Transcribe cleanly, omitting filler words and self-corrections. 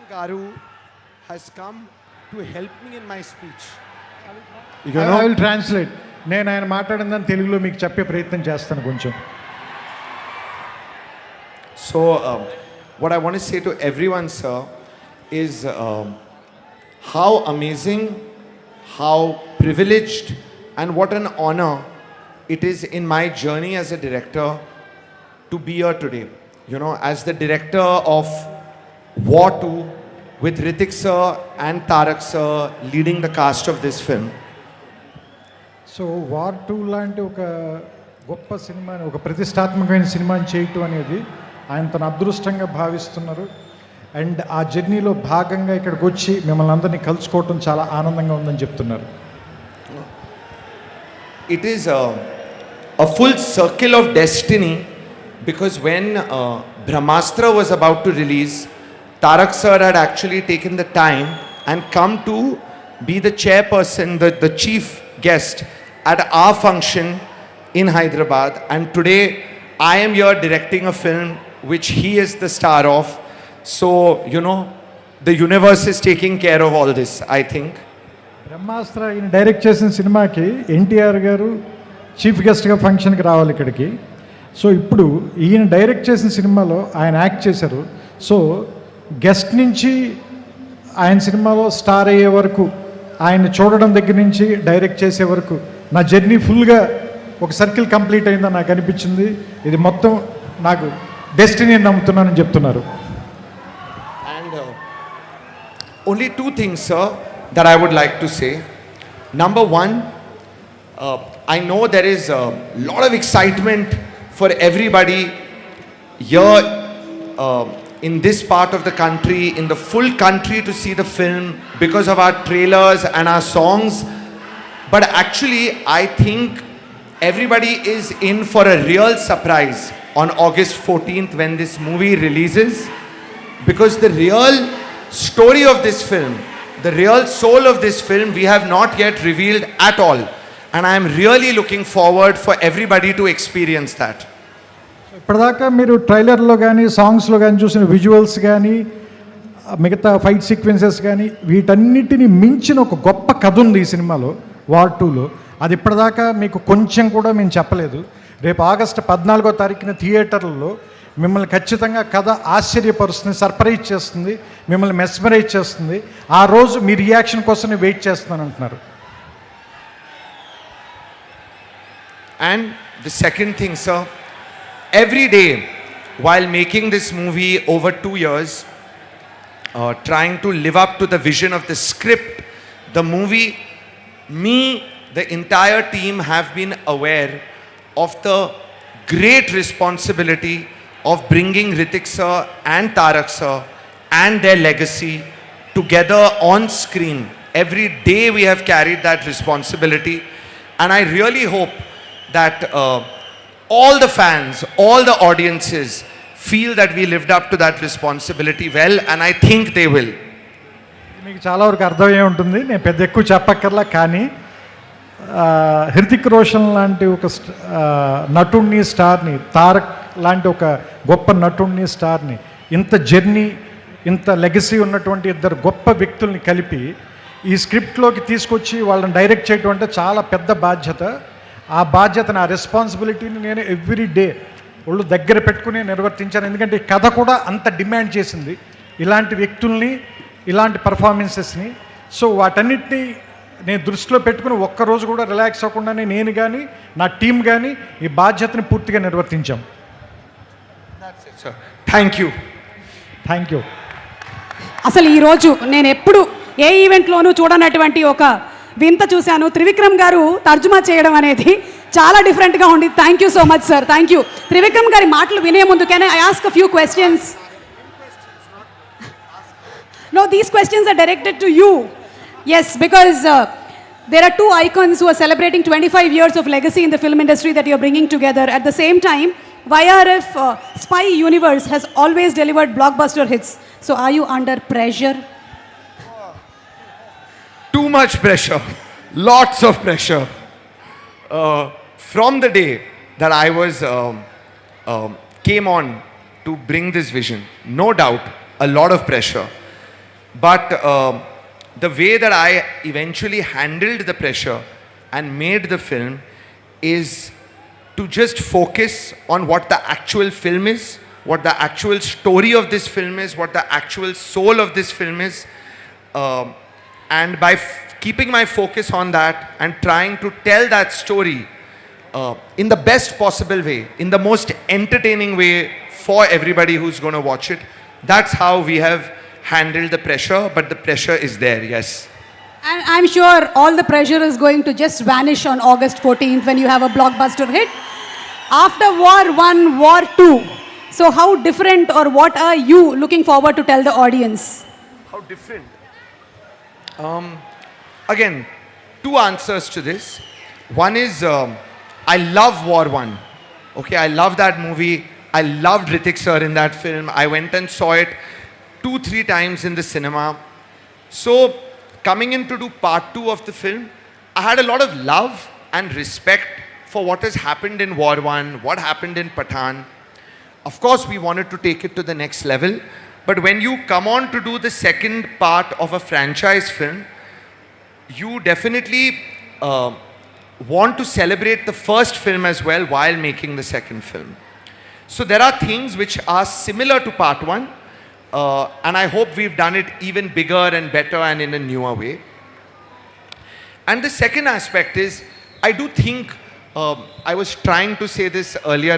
Garu has come to help me in my speech. I will translate. నేను ఆయన మాట్లాడిందని తెలుగులో మీకు చెప్పే ప్రయత్నం చేస్తాను కొంచెం. So, what I want to say to everyone, sir, is how amazing, how privileged, and what an honor it is in my journey as a director to be here today. You know, as the director of War 2 with Hrithik sir and Tarak sir leading the cast of this film. So war 2 లాంటి ఒక గొప్ప సినిమాని, ఒక ప్రతిష్టాత్మకమైన సినిమాని చేయటం అనేది ఆయన తన అదృష్టంగా భావిస్తున్నారు. అండ్ ఆ జర్నీలో భాగంగా ఇక్కడికి వచ్చి మిమ్మల్ని అందరినీ కలుసుకోవటం చాలా ఆనందంగా ఉందని చెప్తున్నారు. It is a full circle of destiny, because when Brahmastra was about to release, Tarak sir had actually taken the time and come to be the chairperson, the chief guest at our function in Hyderabad, and today I am here directing a film which he is the star of. So, you know, the universe is taking care of all this, I think. బ్రహ్మాస్త్ర ఈయన direct చేసిన సినిమాకి ఎన్టీఆర్ గారు chief గెస్ట్గా ఫంక్షన్కి రావాలి ఇక్కడికి. So ఇప్పుడు ఈయన డైరెక్ట్ చేసిన సినిమాలో ఆయన యాక్ట్ చేశారు. సో గెస్ట్ నుంచి ఆయన సినిమాలో స్టార్ అయ్యే వరకు, ఆయన చూడడం దగ్గర నుంచి డైరెక్ట్ చేసే వరకు నా జర్నీ ఫుల్గా ఒక సర్కిల్ కంప్లీట్ అయిందని నాకు అనిపించింది. ఇది మొత్తం నాకు డెస్టినీ అని నమ్ముతున్నానని చెప్తున్నారు. And only two things, sir, that I would like to say. Number one, I know there is a lot of excitement for everybody here in this part of the country, in the full country, to see the film because of our trailers and our songs. But actually, I think everybody is in for a real surprise on August 14th when this movie releases, because the real story of this film, the real soul of this film, we have not yet revealed at all. And I am really looking forward for everybody to experience that. ఇప్పటిదాకా మీరు ట్రైలర్లో కానీ సాంగ్స్లో కానీ చూసిన visuals కానీ మిగతా fight sequences కానీ వీటన్నిటిని మించిన ఒక గొప్ప కథ ఉంది ఈ సినిమాలో, వార్ 2లో. అది ఇప్పటిదాకా మీకు కొంచెం కూడా మేము చెప్పలేదు. రేపు ఆగస్టు 14వ తారీఖున థియేటర్లలో మిమ్మల్ని ఖచ్చితంగా కథ ఆశ్చర్యపరుస్తుంది, సర్ప్రైజ్ చేస్తుంది, మిమ్మల్ని మెస్మరైజ్ చేస్తుంది. ఆ రోజు మీ రియాక్షన్ కోసం వెయిట్ చేస్తున్నాను అంటున్నారు. And the second thing, sir, every day while making this movie over 2 years, trying to live up to the vision of the script, the movie, me, the entire team have been aware of the great responsibility of bringing Hrithik sir and Tarak sir and their legacy together on screen. Every day we have carried that responsibility, and I really hope that all the fans, all the audiences feel that we lived up to that responsibility well, and I think they will. మీకు చాలా వరకు అర్థమయ్యే ఉంటుంది, నేను పెద్ద ఎక్కువ చెప్పక్కర్లా. కానీ హృతిక్ రోషన్ లాంటి ఒక నటుడిని, స్టార్ని, తారక్ లాంటి ఒక గొప్ప నటుడిని, స్టార్ని, ఇంత జర్నీ, ఇంత లెగసీ ఉన్నటువంటి ఇద్దరు గొప్ప వ్యక్తుల్ని కలిపి ఈ స్క్రిప్ట్లోకి తీసుకొచ్చి వాళ్ళని డైరెక్ట్ చేయడం అంటే చాలా పెద్ద బాధ్యత. ఆ బాధ్యతను, ఆ రెస్పాన్సిబిలిటీని నేను ఎవ్రీ డే వాళ్ళు దగ్గర పెట్టుకుని నిర్వర్తించాను. ఎందుకంటే ఈ కథ కూడా అంత డిమాండ్ చేసింది ఇలాంటి వ్యక్తుల్ని, ఇలాంటి పర్ఫార్మెన్సెస్ని. సో వాటన్నిటినీ నేను దృష్టిలో పెట్టుకుని ఒక్కరోజు కూడా రిలాక్స్ అవ్వకుండానే నేను కానీ నా టీం కానీ ఈ బాధ్యతని పూర్తిగా నిర్వర్తించాం. Thank you. Thank you. అసలు ఈరోజు నేను ఎప్పుడు ఏ ఈవెంట్లోనూ చూడనటువంటి ఒక వింత చూశాను. త్రివిక్రమ్ గారు తర్జుమా చేయడం అనేది చాలా డిఫరెంట్గా ఉంది. Thank you so much sir, thank you. Trivikram గారి మాటలు వినే ముందు can I ask a few questions? No, these questions are directed to you. Yes, because there are two icons who are celebrating 25 years of legacy in the film industry that you're bringing together. At the same time, YRF Spy Universe has always delivered blockbuster hits. So are you under pressure? Too much pressure, lots of pressure. From the day that I was came on to bring this vision, no doubt, a lot of pressure. But the way that I eventually handled the pressure and made the film is to just focus on what the actual film is, what the actual story of this film is, what the actual soul of this film is. And by keeping my focus on that and trying to tell that story in the best possible way, in the most entertaining way for everybody who's going to watch it, that's how we have handled the pressure. But the pressure is there, yes. And I'm sure all the pressure is going to just vanish on August 14th when you have a blockbuster hit. After War 1, War 2. So how different or what are you looking forward to tell the audience? How different? Again, two answers to this. One is I love War 1. Okay, I love that movie. I loved Hrithik sir in that film. I went and saw it 2-3 times in the cinema. So coming in to do part 2 of the film, I had a lot of love and respect for what has happened in War 1, what happened in Pathan. Of course, we wanted to take it to the next level. But when you come on to do the second part of a franchise film, you definitely want to celebrate the first film as well while making the second film. So there are things which are similar to part 1. And I hope we've done it even bigger and better and in a newer way. And the second aspect is, I do think, I was trying to say this earlier